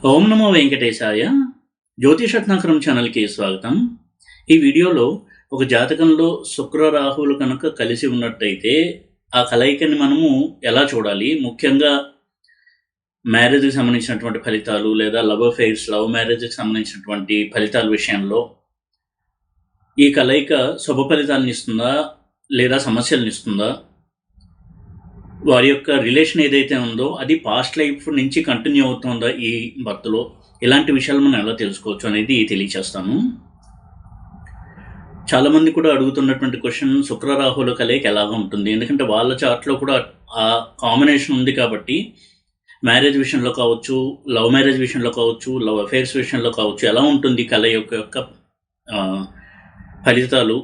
ఓం నమో వెంకటేశాయ. జ్యోతిషరత్నాకరం ఛానల్కి స్వాగతం. ఈ వీడియోలో ఒక జాతకంలో శుక్ర రాహువులు కనుక కలిసి ఉన్నట్టయితే ఆ కలయికని మనము ఎలా చూడాలి, ముఖ్యంగా మ్యారేజ్కి సంబంధించినటువంటి ఫలితాలు లేదా లవ్ అఫైర్స్, లవ్ మ్యారేజ్కి సంబంధించినటువంటి ఫలితాల విషయంలో ఈ కలయిక శుభ ఫలితాలను ఇస్తుందా లేదా సమస్యలను ఇస్తుందా, వారి యొక్క రిలేషన్ ఏదైతే ఉందో అది పాస్ట్ లైఫ్ నుంచి కంటిన్యూ అవుతుందా ఈ బర్త్లో, ఇలాంటి విషయాలు మనం ఎలా తెలుసుకోవచ్చు అనేది తెలియచేస్తాను. చాలామంది కూడా అడుగుతున్నటువంటి క్వశ్చన్, శుక్ర రాహుల కలయిక ఎలాగ ఉంటుంది, ఎందుకంటే వాళ్ళ చార్ట్లో కూడా ఆ కాంబినేషన్ ఉంది కాబట్టి మ్యారేజ్ విషయంలో కావచ్చు, లవ్ మ్యారేజ్ విషయంలో కావచ్చు, లవ్ అఫైర్స్ విషయంలో కావచ్చు, ఎలా ఉంటుంది కలయిక యొక్క ఫలితాలు,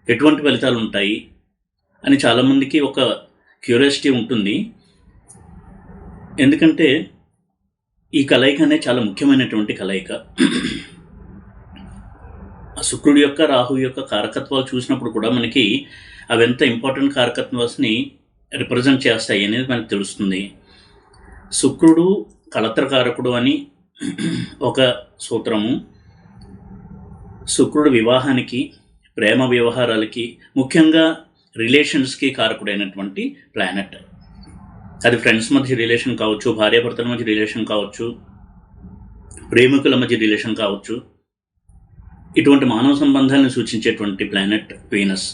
ఎటువంటి ఫలితాలు ఉంటాయి అని చాలామందికి ఒక క్యూరియాసిటీ ఉంటుంది. ఎందుకంటే ఈ కలయిక అనేది చాలా ముఖ్యమైనటువంటి కలయిక. శుక్రుడి యొక్క రాహువు యొక్క కారకత్వాలు చూసినప్పుడు కూడా మనకి అవి ఎంత ఇంపార్టెంట్ కారకత్వాన్ని రిప్రజెంట్ చేస్తాయి అనేది మనకు తెలుస్తుంది. శుక్రుడు కళత్రకారకుడు అని ఒక సూత్రము. శుక్రుడు వివాహానికి, ప్రేమ వ్యవహారాలకి, ముఖ్యంగా రిలేషన్స్కి కారకుడైనటువంటి ప్లానెట్. అది ఫ్రెండ్స్ మధ్య రిలేషన్ కావచ్చు, భార్యాభర్తల మధ్య రిలేషన్ కావచ్చు, ప్రేమికుల మధ్య రిలేషన్ కావచ్చు, ఇటువంటి మానవ సంబంధాలను సూచించేటువంటి ప్లానెట్ వీనస్.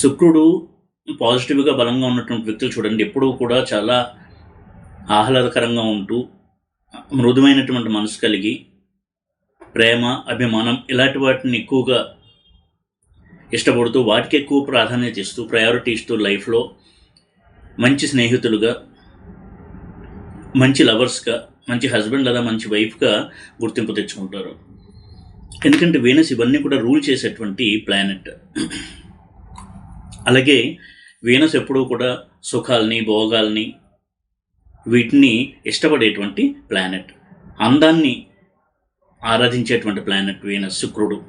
శుక్రుడు పాజిటివ్గా బలంగా ఉన్నటువంటి వ్యక్తులు చూడండి, ఎప్పుడూ కూడా చాలా ఆహ్లాదకరంగా ఉంటూ, మృదువైనటువంటి మనసు కలిగి, ప్రేమ, అభిమానం ఇలాంటి వాటిని ఎక్కువగా ఇష్టపడుతూ, వాటికి ఎక్కువ ప్రాధాన్యత ఇస్తూ, ప్రయారిటీ ఇస్తూ లైఫ్లో మంచి స్నేహితులుగా, మంచి లవర్స్గా, మంచి హస్బెండ్ లేదా మంచి వైఫ్గా గుర్తింపు తెచ్చుకుంటారు. ఎందుకంటే వీనస్ ఇవన్నీ కూడా రూల్ చేసేటువంటి ప్లానెట్. అలాగే వీనస్ ఎప్పుడూ కూడా సుఖాల్ని, భోగాల్ని, వీటిని ఇష్టపడేటువంటి ప్లానెట్. అందాన్ని ఆరాధించేటువంటి ప్లానెట్ వీనస్, శుక్రుడు.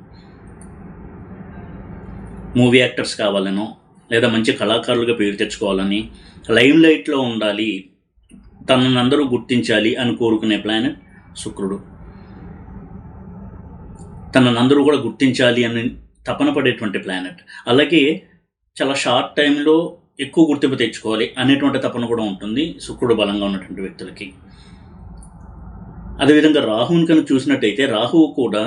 మూవీ యాక్టర్స్ కావాలనో లేదా మంచి కళాకారులుగా పేరు తెచ్చుకోవాలని, లైమ్ లైట్లో ఉండాలి, తనని అందరూ గుర్తించాలి అని కోరుకునే ప్లానెట్ శుక్రుడు. తనని అందరూ కూడా గుర్తించాలి అని తపన పడేటువంటి ప్లానెట్. అలాగే చాలా షార్ట్ టైంలో ఎక్కువ గుర్తింపు తెచ్చుకోవాలి అనేటువంటి తపన కూడా ఉంటుంది శుక్రుడు బలంగా ఉన్నటువంటి వ్యక్తులకి. అదేవిధంగా రాహువుని కనుక చూసినట్టయితే, రాహువు కూడా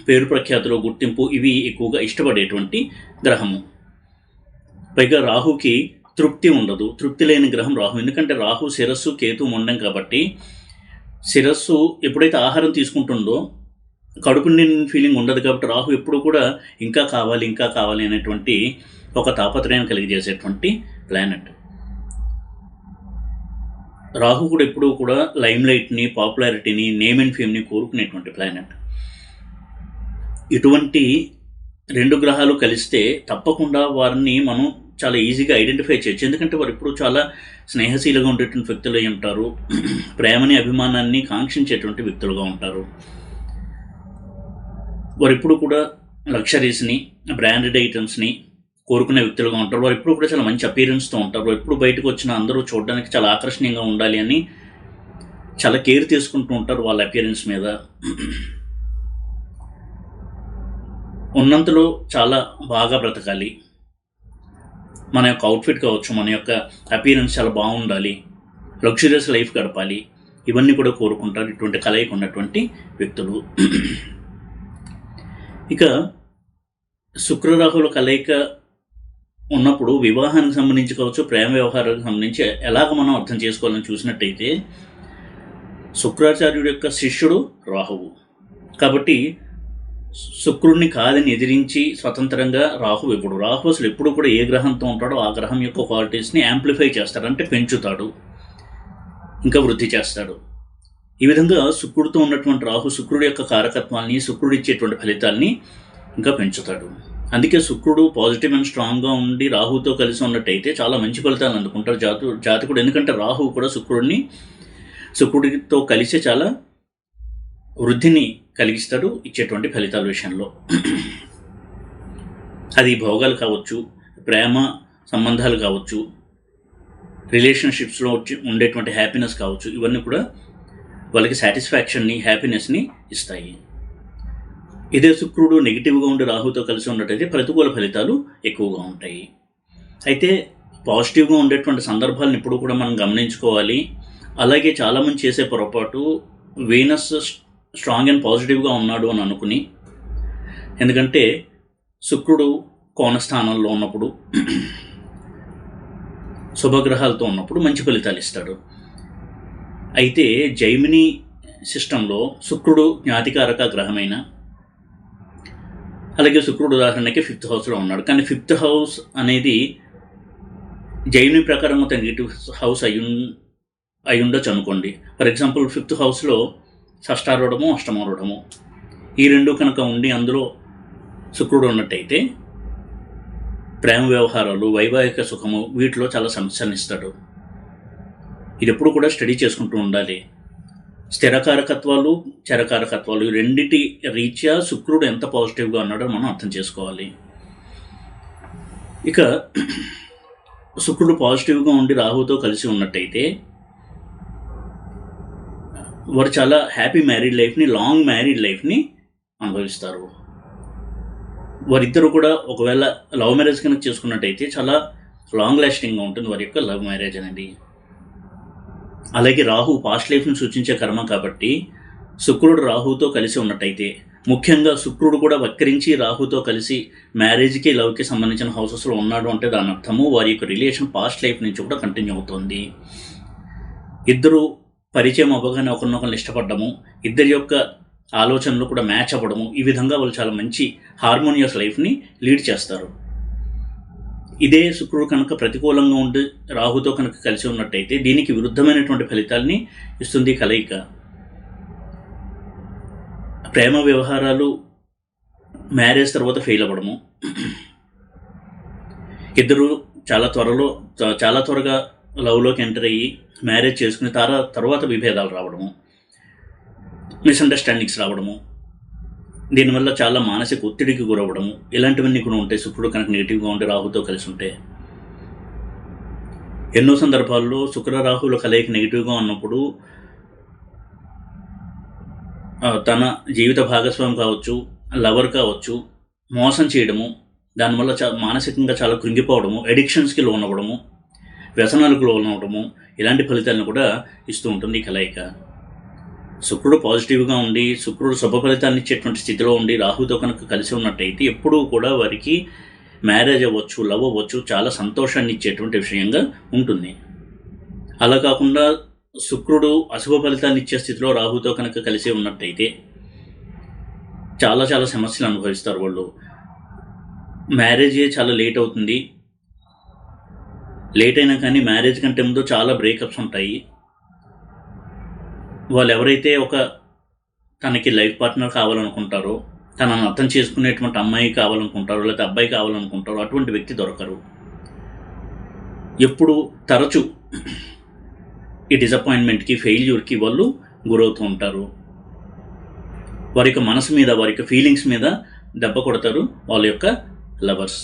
పేరు ప్రఖ్యాతులు, గుర్తింపు ఇవి ఎక్కువగా ఇష్టపడేటువంటి గ్రహము. పైగా రాహుకి తృప్తి ఉండదు, తృప్తి లేని గ్రహం రాహు. ఎందుకంటే రాహు శిరస్సు, కేతు మొండం కాబట్టి శిరస్సు ఎప్పుడైతే ఆహారం తీసుకుంటుందో కడుపు నిండిన ఫీలింగ్ ఉండదు. కాబట్టి రాహు ఎప్పుడు కూడా ఇంకా కావాలి, ఇంకా కావాలి అనేటువంటి ఒక తాపత్రయాన్ని కలిగజేసేటువంటి ప్లానెట్. రాహు కూడా ఎప్పుడూ కూడా లైమ్ లైట్ని, పాపులారిటీని, నేమ్ అండ్ ఫేమ్ని కోరుకునేటువంటి ప్లానెట్. ఇటువంటి రెండు గ్రహాలు కలిస్తే తప్పకుండా వారిని మనం చాలా ఈజీగా ఐడెంటిఫై చేయొచ్చు. ఎందుకంటే వారు ఇప్పుడు చాలా స్నేహశీలుగా ఉండేటువంటి వ్యక్తులు అయి ఉంటారు, ప్రేమని, అభిమానాన్ని కాంక్షించేటువంటి వ్యక్తులుగా ఉంటారు. వారు ఇప్పుడు కూడా లగ్జరీస్ని, బ్రాండెడ్ ఐటమ్స్ని కోరుకునే వ్యక్తులుగా ఉంటారు. వారు ఇప్పుడు కూడా చాలా మంచి అపీరెన్స్తో ఉంటారు. వారు ఎప్పుడు బయటకు వచ్చిన అందరూ చూడడానికి చాలా ఆకర్షణీయంగా ఉండాలి అని చాలా కేర్ తీసుకుంటూ ఉంటారు వాళ్ళ అపీరెన్స్ మీద. ఉన్నంతలో చాలా బాగా బ్రతకాలి, మన యొక్క అవుట్ఫిట్ కావచ్చు, మన యొక్క అపీరెన్స్ చాలా బాగుండాలి, లగ్జరియస్ లైఫ్ గడపాలి, ఇవన్నీ కూడా కోరుకుంటారు ఇటువంటి కలయిక ఉన్నటువంటి వ్యక్తులు. ఇక శుక్రరాహుల కలయిక ఉన్నప్పుడు వివాహానికి సంబంధించి కావచ్చు, ప్రేమ వ్యవహారాలకు సంబంధించి ఎలాగ మనం అర్థం చేసుకోవాలని చూసినట్టయితే, శుక్రాచార్యుడి యొక్క శిష్యుడు రాహువు కాబట్టి శుక్రుడిని కాదని ఎదిరించి స్వతంత్రంగా రాహువు రాహు అసలు ఎప్పుడు కూడా ఏ గ్రహంతో ఉంటాడో ఆ గ్రహం యొక్క క్వాలిటీస్ని యాంప్లిఫై చేస్తాడు, అంటే పెంచుతాడు, ఇంకా వృద్ధి చేస్తాడు. ఈ విధంగా శుక్రుడితో ఉన్నటువంటి రాహు శుక్రుడి యొక్క కారకత్వాన్ని, శుక్రుడు ఇచ్చేటువంటి ఫలితాల్ని ఇంకా పెంచుతాడు. అందుకే శుక్రుడు పాజిటివ్ అండ్ స్ట్రాంగ్గా ఉండి రాహుతో కలిసి ఉన్నట్టయితే చాలా మంచి ఫలితాలు అందుకుంటారు జాతకుడు. ఎందుకంటే రాహువు కూడా శుక్రుడితో కలిసి చాలా వృద్ధిని కలిగిస్తాడు ఇచ్చేటువంటి ఫలితాల విషయంలో. అది భోగాలు కావచ్చు, ప్రేమ సంబంధాలు కావచ్చు, రిలేషన్షిప్స్లో ఉండేటువంటి హ్యాపీనెస్ కావచ్చు, ఇవన్నీ కూడా వాళ్ళకి సాటిస్ఫాక్షన్ని, హ్యాపీనెస్ని ఇస్తాయి. ఇదే శుక్రుడు నెగిటివ్గా ఉండి రాహుతో కలిసి ఉన్నట్టయితే ప్రతికూల ఫలితాలు ఎక్కువగా ఉంటాయి. అయితే పాజిటివ్గా ఉండేటువంటి సందర్భాలను ఇప్పుడు కూడా మనం గమనించుకోవాలి. అలాగే చాలామంది చేసే పొరపాటు వీనస్ స్ట్రాంగ్ అండ్ పాజిటివ్గా ఉన్నాడు అని అనుకుని, ఎందుకంటే శుక్రుడు కోణస్థానంలో ఉన్నప్పుడు శుభగ్రహాలతో ఉన్నప్పుడు మంచి ఫలితాలు ఇస్తాడు. అయితే జైమిని సిస్టంలో శుక్రుడు జ్ఞాతికారక గ్రహమైన, అలాగే శుక్రుడు ఉదాహరణకి 5th హౌస్లో ఉన్నాడు. కానీ 5th హౌస్ అనేది జైమిని ప్రకారం ఒక నెగిటివ్ హౌస్ అయి ఉండొచ్చు అనుకోండి. ఫర్ ఎగ్జాంపుల్ 5th హౌస్లో షష్టారూఢము, అష్టమారూఢము ఈ రెండు కనుక ఉండి అందులో శుక్రుడు ఉన్నట్టయితే ప్రేమ వ్యవహారాలు, వైవాహిక సుఖము వీటిలో చాలా సమస్యలను ఇస్తాడు. ఇది ఎప్పుడు కూడా స్టడీ చేసుకుంటూ ఉండాలి. స్థిరకారకత్వాలు, చరకారకత్వాలు ఈ రెండిటి రీత్యా శుక్రుడు ఎంత పాజిటివ్గా ఉన్నాడో మనం అర్థం చేసుకోవాలి. ఇక శుక్రుడు పాజిటివ్గా ఉండి రాహుతో కలిసి ఉన్నట్టయితే వారు చాలా హ్యాపీ మ్యారీడ్ లైఫ్ని, లాంగ్ మ్యారీడ్ లైఫ్ని అనుభవిస్తారు. వారిద్దరూ కూడా ఒకవేళ లవ్ మ్యారేజ్ కనుక చేసుకున్నట్టయితే చాలా లాంగ్ లాస్టింగ్గా ఉంటుంది వారి యొక్క లవ్ మ్యారేజ్ అనేది. అలాగే రాహు పాస్ట్ లైఫ్ని సూచించే కర్మ కాబట్టి శుక్రుడు రాహుతో కలిసి ఉన్నట్టయితే, ముఖ్యంగా శుక్రుడు కూడా వక్రించి రాహుతో కలిసి మ్యారేజ్కి, లవ్కి సంబంధించిన హౌసెస్లో ఉన్నాడు అంటే దాని అర్థము వారి యొక్క రిలేషన్ పాస్ట్ లైఫ్ నుంచి కూడా కంటిన్యూ అవుతుంది. ఇద్దరు పరిచయం అవ్వగానే ఒకరినొకరిని ఇష్టపడ్డము, ఇద్దరి యొక్క ఆలోచనలు కూడా మ్యాచ్ అవ్వడము, ఈ విధంగా వాళ్ళు చాలా మంచి హార్మోనియస్ లైఫ్ని లీడ్ చేస్తారు. ఇదే శుక్రుడు కనుక ప్రతికూలంగా ఉండి రాహుతో కనుక కలిసి ఉన్నట్టయితే దీనికి విరుద్ధమైనటువంటి ఫలితాలని ఇస్తుంది కలయిక. ప్రేమ వ్యవహారాలు మ్యారేజ్ తర్వాత ఫెయిల్ అవ్వడము, ఇద్దరు చాలా త్వరగా లవ్లోకి ఎంటర్ అయ్యి మ్యారేజ్ చేసుకుని తర్వాత విభేదాలు రావడము, మిస్అండర్స్టాండింగ్స్ రావడము, దీనివల్ల చాలా మానసిక ఒత్తిడికి గురవ్వడము, ఇలాంటివన్నీ కూడా ఉంటాయి శుక్రుడు కనుక నెగిటివ్గా ఉంటే రాహుతో కలిసి ఉంటే. ఎన్నో సందర్భాల్లో శుక్ర రాహుల కలయిక నెగిటివ్గా ఉన్నప్పుడు తన జీవిత భాగస్వామి కావచ్చు, లవర్ కావచ్చు, మోసం చేయడము, దానివల్ల మానసికంగా చాలా కృంగిపోవడము, ఎడిక్షన్స్కి లోనవ్వడము, వ్యసనాలకు లోనవ్వడము, ఇలాంటి ఫలితాలను కూడా ఇస్తూ ఉంటుంది ఈ కలయిక. శుక్రుడు పాజిటివ్గా ఉండి, శుక్రుడు శుభ ఫలితాలను ఇచ్చేటువంటి స్థితిలో ఉండి రాహుతో కనుక కలిసి ఉన్నట్టయితే ఎప్పుడూ కూడా వారికి మ్యారేజ్ అవ్వచ్చు, లవ్ అవ్వచ్చు, చాలా సంతోషాన్ని ఇచ్చేటువంటి విషయంగా ఉంటుంది. అలా కాకుండా శుక్రుడు అశుభ ఫలితాన్ని ఇచ్చే స్థితిలో రాహుతో కనుక కలిసి ఉన్నట్టయితే చాలా సమస్యలు అనుభవిస్తారు వాళ్ళు. మ్యారేజే చాలా లేట్ అవుతుంది, లేట్ అయినా కానీ మ్యారేజ్ కంటే ముందు చాలా బ్రేకప్స్ ఉంటాయి. వాళ్ళు ఎవరైతే తనకి లైఫ్ పార్ట్నర్ కావాలనుకుంటారో, తనను అర్థం చేసుకునేటువంటి అమ్మాయి కావాలనుకుంటారో, లేకపోతే అబ్బాయి కావాలనుకుంటారో అటువంటి వ్యక్తి దొరకరు. ఎప్పుడు తరచూ ఈ డిసప్పాయింట్మెంట్కి, ఫెయిల్యూర్కి వాళ్ళు గురవుతూ ఉంటారు. వారి యొక్క మనసు మీద, వారి యొక్క ఫీలింగ్స్ మీద దెబ్బ కొడతారు వాళ్ళ యొక్క లవర్స్.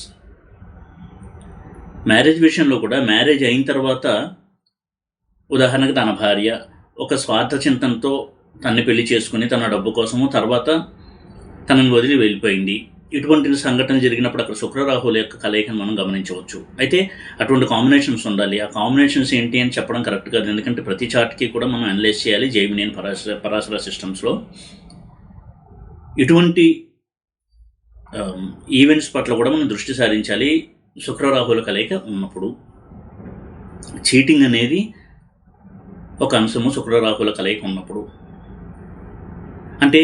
మ్యారేజ్ విషయంలో కూడా మ్యారేజ్ అయిన తర్వాత ఉదాహరణకు తన భార్య ఒక స్వార్థ చింతనతో తనని పెళ్లి చేసుకుని తన డబ్బు కోసము తర్వాత తనని వదిలి వెళ్ళిపోయింది. ఇటువంటి సంఘటన జరిగినప్పుడు అక్కడ శుక్రరాహుల యొక్క కలయికను మనం గమనించవచ్చు. అయితే అటువంటి కాంబినేషన్స్ ఉండాలి. ఆ కాంబినేషన్స్ ఏంటి అని చెప్పడం కరెక్ట్ కాదు, ఎందుకంటే ప్రతి చార్ట్కి కూడా మనం అనలైజ్ చేయాలి. జైమిని పరాశర సిస్టమ్స్లో ఇటువంటి ఈవెంట్స్ పట్ల కూడా మనం దృష్టి సారించాలి. శుక్రరాహుల కలయిక ఉన్నప్పుడు చీటింగ్ అనేది ఒక అంశము. శుక్రరాహుల కలయిక ఉన్నప్పుడు అంటే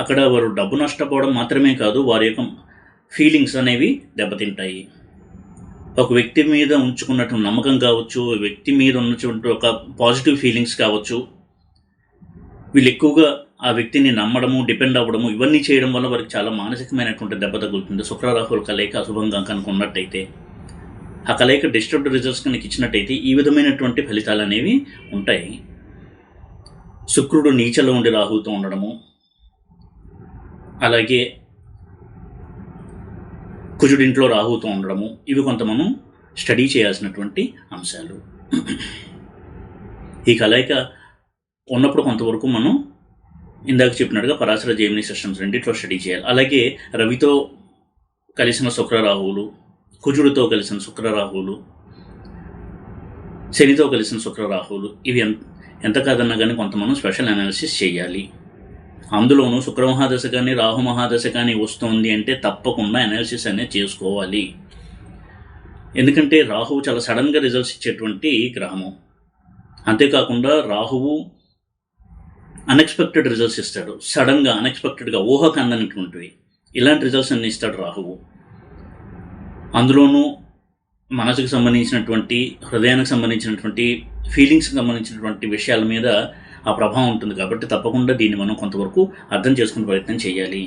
అక్కడ వారు డబ్బు నష్టపోవడం మాత్రమే కాదు, వారి యొక్క ఫీలింగ్స్ అనేవి దెబ్బతింటాయి. ఒక వ్యక్తి మీద ఉంచుకున్నటువంటి నమ్మకం కావచ్చు, వ్యక్తి మీద ఉన్నటువంటి ఒక పాజిటివ్ ఫీలింగ్స్ కావచ్చు, వీళ్ళు ఎక్కువగా ఆ వ్యక్తిని నమ్మడము, డిపెండ్ అవ్వడము, ఇవన్నీ చేయడం వల్ల వారికి చాలా మానసికమైనటువంటి దెబ్బ తగులుతుంది. శుక్రరాహుల కలయిక అశుభంగా కనుక ఉన్నట్టయితే, ఆ కలయిక డిస్టర్బ్డ్ రిజల్ట్స్ కనుక ఇచ్చినట్టయితే ఈ విధమైనటువంటి ఫలితాలు అనేవి ఉంటాయి. శుక్రుడు నీచలో ఉండి రాహుతో ఉండడము, అలాగే కుజుడింట్లో రాహుతో ఉండడము, ఇవి కొంత మనం స్టడీ చేయాల్సినటువంటి అంశాలు. ఈ కలయిక ఉన్నప్పుడు కొంతవరకు మనం ఇందాక చెప్పినట్టుగా పరాశర జెమిని సిస్టమ్స్ రెండిట్లో స్టడీ చేయాలి. అలాగే రవితో కలిసిన శుక్ర రాహువులు, కుజుడితో కలిసిన శుక్ర రాహువులు, శనితో కలిసిన శుక్ర రాహువులు, ఇవి ఎంత కాదన్నా కానీ కొంత మనం స్పెషల్ అనాలిసిస్ చేయాలి. అందులోనూ శుక్ర మహాదశ కానీ రాహు మహాదశ కానీ వస్తుంది అంటే తప్పకుండా అనాలిసిస్ అనేది చేసుకోవాలి. ఎందుకంటే రాహువు చాలా సడన్గా రిజల్ట్స్ ఇచ్చేటువంటి గ్రహము. అంతేకాకుండా రాహువు అన్ఎక్స్పెక్టెడ్ రిజల్ట్స్ ఇస్తాడు. సడన్గా అన్ఎక్స్పెక్టెడ్గా ఊహకు అందనటువంటివి ఇలాంటి రిజల్ట్స్ అన్ని ఇస్తాడు రాహువు. అందులోనూ మనసుకు సంబంధించినటువంటి, హృదయానికి సంబంధించినటువంటి, ఫీలింగ్స్కి సంబంధించినటువంటి విషయాల మీద ఆ ప్రభావం ఉంటుంది. కాబట్టి తప్పకుండా దీన్ని మనం కొంతవరకు అర్థం చేసుకునే ప్రయత్నం చేయాలి.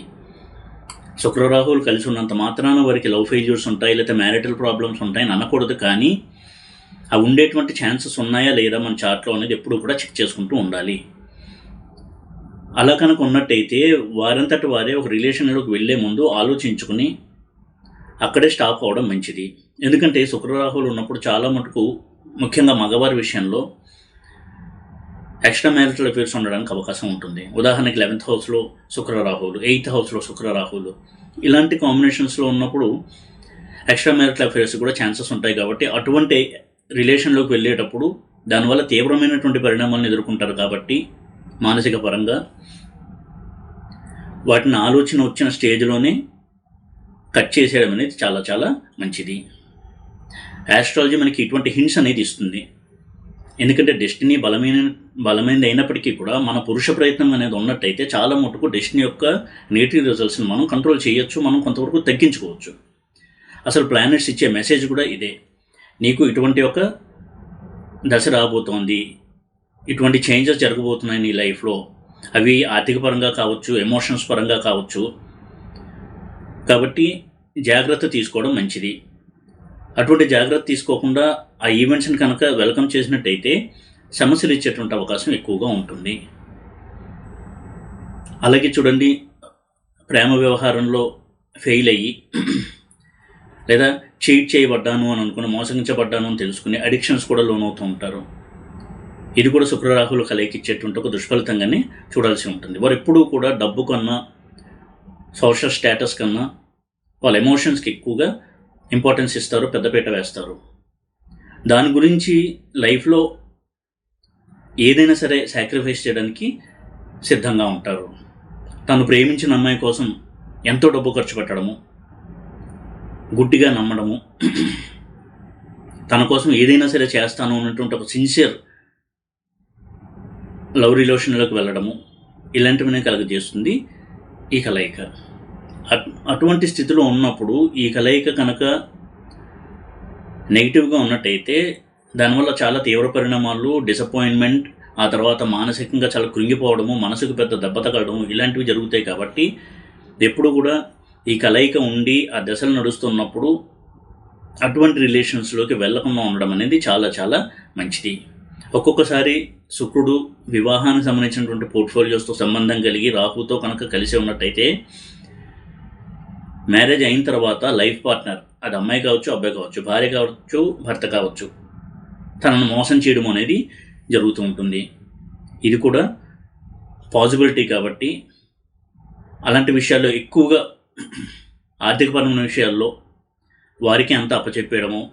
శుక్రరాహువులు కలిసి ఉన్నంత మాత్రాన వారికి లవ్ ఫెయిల్యూర్స్ ఉంటాయి, లేకపోతే మ్యారిటల్ ప్రాబ్లమ్స్ ఉంటాయని అనకూడదు. కానీ అవి ఉండేటువంటి ఛాన్సెస్ ఉన్నాయా లేదా మన చార్ట్లో అనేది ఎప్పుడు కూడా చెక్ చేసుకుంటూ ఉండాలి. అలా కనుక ఉన్నట్టయితే వారంతటి వారే ఒక రిలేషన్లోకి వెళ్ళే ముందు ఆలోచించుకుని అక్కడే స్టాప్ అవ్వడం మంచిది. ఎందుకంటే శుక్రరాహువులు ఉన్నప్పుడు చాలా మటుకు, ముఖ్యంగా మగవారి విషయంలో ఎక్స్ట్రా మ్యారిటల్ అఫేర్స్ ఉండడానికి అవకాశం ఉంటుంది. ఉదాహరణకి 11th హౌస్లో శుక్రరాహువులు, 8th హౌస్లో శుక్రరాహువులు, ఇలాంటి కాంబినేషన్స్లో ఉన్నప్పుడు ఎక్స్ట్రా మ్యారిటల్ అఫేర్స్ కూడా ఛాన్సెస్ ఉంటాయి. కాబట్టి అటువంటి రిలేషన్లోకి వెళ్ళేటప్పుడు దానివల్ల తీవ్రమైనటువంటి పరిణామాలను ఎదుర్కొంటారు. కాబట్టి మానసిక పరంగా వాటిని ఆలోచన వచ్చిన స్టేజ్లోనే కట్ చేసేయడం అనేది చాలా చాలా మంచిది. ఆస్ట్రాలజీ మనకి ఇటువంటి హింట్స్ అనేది ఇస్తుంది. ఎందుకంటే డెస్టినీ బలమైనది అయినప్పటికీ కూడా మన పురుష ప్రయత్నం అనేది ఉన్నట్టయితే చాలా మటుకు డెస్టినీ యొక్క నెగటివ్ రిజల్ట్స్ని మనం కంట్రోల్ చేయొచ్చు, మనం కొంతవరకు తగ్గించుకోవచ్చు. అసలు ప్లానెట్స్ ఇచ్చే మెసేజ్ కూడా ఇదే. నీకు ఇటువంటి ఒక దశ రాబోతోంది, ఇటువంటి చేంజెస్ జరగబోతున్నాయి నీ లైఫ్లో. అవి ఆర్థిక పరంగా కావచ్చు, ఎమోషన్స్ పరంగా కావచ్చు. కాబట్టి జాగ్రత్త తీసుకోవడం మంచిది. అటువంటి జాగ్రత్త తీసుకోకుండా ఆ ఈవెంట్స్ని కనుక వెల్కమ్ చేసినట్టయితే సమస్యలు ఇచ్చేటువంటి అవకాశం ఎక్కువగా ఉంటుంది. అలాగే చూడండి, ప్రేమ వ్యవహారంలో ఫెయిల్ అయ్యి లేదా చీట్ చేయబడ్డాను అని అనుకుని, మోసగించబడ్డాను అని తెలుసుకుని అడిక్షన్స్ కూడా లోనవుతూ ఉంటారు. ఇది కూడా శుక్రరాహువులు కలయికిచ్చేటువంటి ఒక దుష్ఫలితంగానే చూడాల్సి ఉంటుంది. వారు ఎప్పుడూ కూడా డబ్బు కన్నా, సోషల్ స్టేటస్ కన్నా వాళ్ళ ఎమోషన్స్కి ఎక్కువగా ఇంపార్టెన్స్ ఇస్తారు, పెద్దపీట వేస్తారు. దాని గురించి లైఫ్లో ఏదైనా సరే సాక్రిఫైస్ చేయడానికి సిద్ధంగా ఉంటారు. తను ప్రేమించిన అమ్మాయి కోసం ఎంతో డబ్బు ఖర్చు పెట్టడము, గుడ్డిగా నమ్మడము, తన కోసం ఏదైనా సరే చేస్తాను అన్నటువంటి ఒక సిన్సియర్ లవ్ రిలేషన్లోకి వెళ్ళడము, ఇలాంటివన్నీ కలుగజేస్తుంది ఈ కలయిక. అటువంటి స్థితిలో ఉన్నప్పుడు ఈ కలయిక కనుక నెగిటివ్గా ఉన్నట్టయితే దానివల్ల చాలా తీవ్ర పరిణామాలు, డిసప్పాయింట్మెంట్, ఆ తర్వాత మానసికంగా చాలా కృంగిపోవడము, మనసుకు పెద్ద దెబ్బ తగలడము, ఇలాంటివి జరుగుతాయి. కాబట్టి ఎప్పుడు కూడా ఈ కలయిక ఉండి ఆ దశలు నడుస్తున్నప్పుడు అటువంటి రిలేషన్స్లోకి వెళ్లకుండా ఉండడం అనేది చాలా చాలా మంచిది. ఒక్కొక్కసారి శుక్రుడు వివాహానికి సంబంధించినటువంటి పోర్ట్ఫోలియోస్తో సంబంధం కలిగి రాహుతో కనుక కలిసి ఉన్నట్టయితే మ్యారేజ్ అయిన తర్వాత లైఫ్ పార్ట్నర్, అది అమ్మాయి కావచ్చు, అబ్బాయి కావచ్చు, భార్య కావచ్చు, భర్త కావచ్చు, తనను మోసం చేయడం అనేది జరుగుతూ ఉంటుంది. ఇది కూడా పాసిబిలిటీ. కాబట్టి అలాంటి విషయాల్లో ఎక్కువగా ఆర్థికపరమైన విషయాల్లో వారికి అంతా అప్పచెప్పేయడము,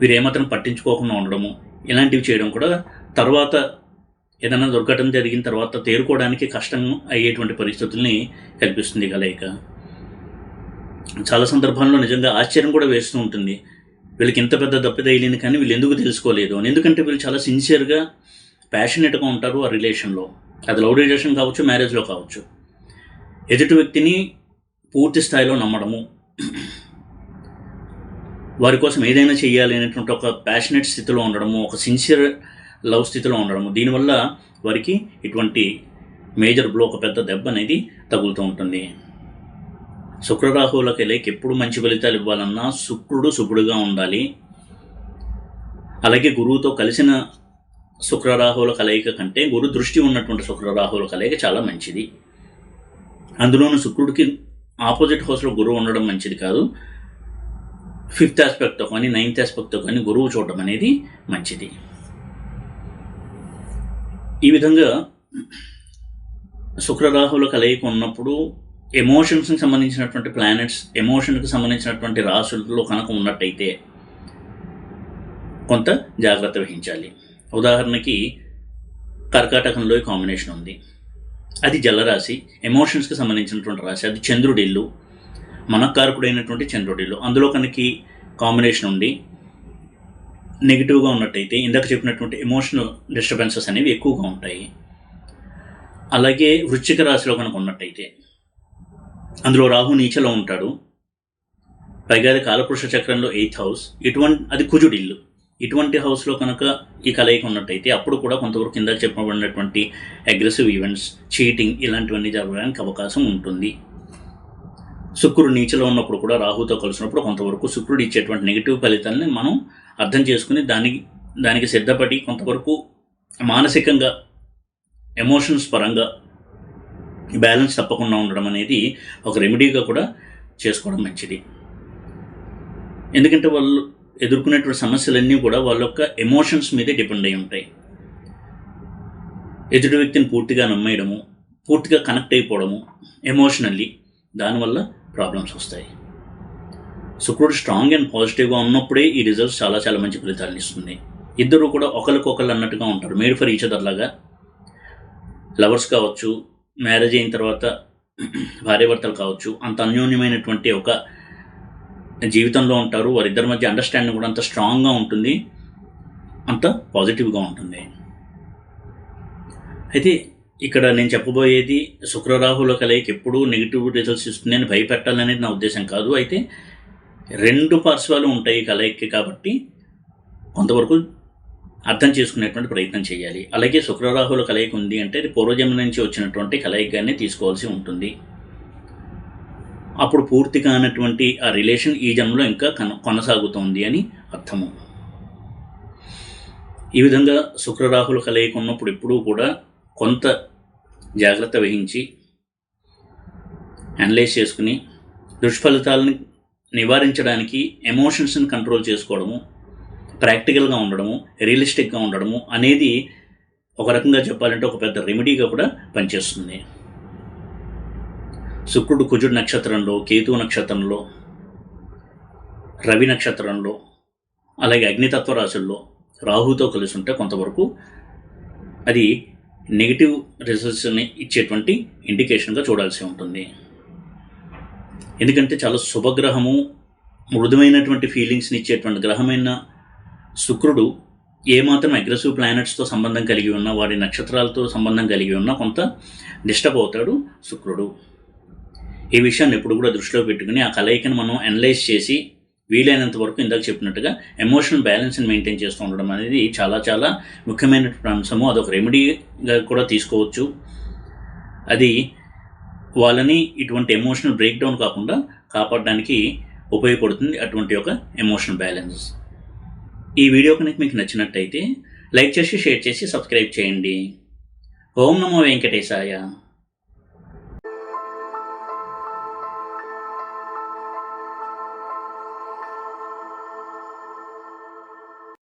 వీరేమాత్రం పట్టించుకోకుండా ఉండడము, ఇలాంటివి చేయడం కూడా తర్వాత ఏదైనా దుర్ఘటన జరిగిన తర్వాత తేరుకోవడానికి కష్టం అయ్యేటువంటి పరిస్థితుల్ని కల్పిస్తుంది కలయిక. చాలా సందర్భాల్లో నిజంగా ఆశ్చర్యం కూడా వేస్తూ ఉంటుంది, వీళ్ళకి ఇంత పెద్ద దెబ్బ తగిలింది కానీ వీళ్ళు ఎందుకు తెలుసుకోలేదు అని. ఎందుకంటే వీళ్ళు చాలా సిన్సియర్గా, ప్యాషనేట్గా ఉంటారు ఆ రిలేషన్లో. అది లవ్ రిలేషన్ కావచ్చు, మ్యారేజ్లో కావచ్చు. ఎదుటి వ్యక్తిని పూర్తి స్థాయిలో నమ్మడము, వారి కోసం ఏదైనా చేయాలి అనేటువంటి ఒక ప్యాషనేట్ స్థితిలో ఉండడము, ఒక సిన్సియర్ లవ్ స్థితిలో ఉండడము, దీనివల్ల వారికి ఇటువంటి మేజర్ బ్లో, ఒక పెద్ద దెబ్బ అనేది తగులుతూ ఉంటుంది. శుక్రరాహువుల కలయిక ఎప్పుడు మంచి ఫలితాలు ఇవ్వాలన్నా శుక్రుడు శుభుడుగా ఉండాలి. అలాగే గురువుతో కలిసిన శుక్రరాహువుల కలయిక కంటే గురు దృష్టి ఉన్నటువంటి శుక్రరాహువుల కలయిక చాలా మంచిది. అందులోనూ శుక్రుడికి ఆపోజిట్ హౌస్లో గురువు ఉండడం మంచిది కాదు. 5th ఆస్పెక్ట్తో కానీ 9th ఆస్పెక్ట్తో కానీ గురువు చూడడం అనేది మంచిది. ఈ విధంగా శుక్రరాహుల కలయిక ఉన్నప్పుడు ఎమోషన్స్కి సంబంధించినటువంటి ప్లానెట్స్, ఎమోషన్కి సంబంధించినటువంటి రాశుల్లో కనుక ఉన్నట్టయితే కొంత జాగ్రత్త వహించాలి. ఉదాహరణకి కర్కాటకంలో కాంబినేషన్ ఉంది, అది జలరాశి, ఎమోషన్స్కి సంబంధించినటువంటి రాశి, అది చంద్రుడిల్లు, మనకారకుడైనటువంటి చంద్రుడిల్లు. అందులో కనుక కాంబినేషన్ ఉండి నెగిటివ్గా ఉన్నట్టయితే ఇందాక చెప్పినటువంటి ఎమోషనల్ డిస్టర్బెన్సెస్ అనేవి ఎక్కువగా ఉంటాయి. అలాగే వృశ్చిక రాశిలో కనుక ఉన్నట్టయితే అందులో రాహు నీచలో ఉంటాడు, పైగా అది కాలపురుష చక్రంలో 8th హౌస్, అది కుజుడిల్లు. ఇటువంటి హౌస్లో కనుక ఈ కలయిక ఉన్నట్టయితే అప్పుడు కూడా కొంతవరకు కింద చెప్పబడినటువంటి అగ్రెసివ్ ఈవెంట్స్, చీటింగ్ ఇలాంటివన్నీ జరగడానికి అవకాశం ఉంటుంది. శుక్రుడు నీచలో ఉన్నప్పుడు కూడా రాహుతో కలిసినప్పుడు కొంతవరకు శుక్రుడు ఇచ్చేటువంటి నెగిటివ్ ఫలితాలని మనం అర్థం చేసుకుని దానికి సిద్ధపడి కొంతవరకు మానసికంగా, ఎమోషన్స్ పరంగా బ్యాలెన్స్ తప్పకుండా ఉండడం అనేది ఒక రెమెడీగా కూడా చేసుకోవడం మంచిది. ఎందుకంటే వాళ్ళు ఎదుర్కొనేటువంటి సమస్యలన్నీ కూడా వాళ్ళ యొక్క ఎమోషన్స్ మీదే డిపెండ్ అయి ఉంటాయి. ఎదుటి వ్యక్తిని పూర్తిగా నమ్మేయడము, పూర్తిగా కనెక్ట్ అయిపోవడము ఎమోషనల్లీ, దానివల్ల ప్రాబ్లమ్స్ వస్తాయి. శుక్రుడు స్ట్రాంగ్ అండ్ పాజిటివ్గా ఉన్నప్పుడే ఈ రిజల్ట్స్ చాలా చాలా మంచి ఫలితాలను ఇస్తుంది. ఇద్దరు కూడా ఒకరికొకరు అన్నట్టుగా ఉంటారు, మేడ్ ఫర్ ఈచ్ అదర్ లాగా. లవర్స్ కావచ్చు, మ్యారేజ్ అయిన తర్వాత భార్యాభర్తలు కావచ్చు, అంత అన్యోన్యమైనటువంటి ఒక జీవితంలో ఉంటారు. వారిద్దరి మధ్య అండర్స్టాండింగ్ కూడా అంత స్ట్రాంగ్గా ఉంటుంది, అంత పాజిటివ్గా ఉంటుంది. అయితే ఇక్కడ నేను చెప్పబోయేది శుక్రరాహుల కలయిక ఎప్పుడూ నెగిటివ్ రిజల్ట్స్ ఇస్తుంది అని భయపెట్టాలనేది నా ఉద్దేశం కాదు. అయితే 2 పార్శ్వాలు ఉంటాయి కలయిక, కాబట్టి కొంతవరకు అర్థం చేసుకునేటువంటి ప్రయత్నం చేయాలి. అలాగే శుక్రరాహుల కలయిక ఉంది అంటే అది పూర్వజన్మ నుంచి వచ్చినటువంటి కలయికగానే తీసుకోవాల్సి ఉంటుంది. అప్పుడు పూర్తి కానటువంటి ఆ రిలేషన్ ఈ జన్మలో ఇంకా కొనసాగుతోంది అని అర్థము. ఈ విధంగా శుక్రరాహుల కలయిక ఉన్నప్పుడు ఎప్పుడూ కూడా కొంత జాగ్రత్త వహించి అనలైజ్ చేసుకుని దుష్ఫలితాలను నివారించడానికి ఎమోషన్స్ని కంట్రోల్ చేసుకోవడము, ప్రాక్టికల్గా ఉండడము, రియలిస్టిక్గా ఉండడము అనేది ఒక రకంగా చెప్పాలంటే ఒక పెద్ద రెమెడీగా కూడా పనిచేస్తుంది. శుక్రుడు కుజుడు నక్షత్రంలో, కేతు నక్షత్రంలో, రవి నక్షత్రంలో, అలాగే అగ్నితత్వ రాశుల్లో రాహుతో కలిసి ఉంటే కొంతవరకు అది నెగిటివ్ రిజల్ట్స్ని ఇచ్చేటువంటి ఇండికేషన్గా చూడాల్సి ఉంటుంది. ఎందుకంటే చాలా శుభగ్రహము, మృదువైనటువంటి ఫీలింగ్స్ని ఇచ్చేటువంటి గ్రహమైన శుక్రుడు ఏమాత్రం అగ్రెసివ్ ప్లానెట్స్తో సంబంధం కలిగి ఉన్నా, వారి నక్షత్రాలతో సంబంధం కలిగి ఉన్నా కొంత డిస్టర్బ్ అవుతాడు శుక్రుడు. ఈ విషయాన్ని ఎప్పుడు కూడా దృష్టిలో పెట్టుకుని ఆ కలయికను మనం అనలైజ్ చేసి వీలైనంత వరకు ఇందాక చెప్పినట్టుగా ఎమోషనల్ బ్యాలెన్స్ని మెయింటైన్ చేస్తూ ఉండడం అనేది చాలా చాలా ముఖ్యమైనటువంటి అంశము. అదొక రెమెడీగా కూడా తీసుకోవచ్చు. అది వాళ్ళని ఇటువంటి ఎమోషనల్ బ్రేక్ డౌన్ కాకుండా కాపాడడానికి ఉపయోగపడుతుంది, అటువంటి ఒక ఎమోషనల్ బ్యాలెన్స్. ఈ వీడియో కనుక మీకు నచ్చినట్టయితే లైక్ చేసి, షేర్ చేసి, సబ్స్క్రైబ్ చేయండి. ఓం నమో వెంకటేశాయ.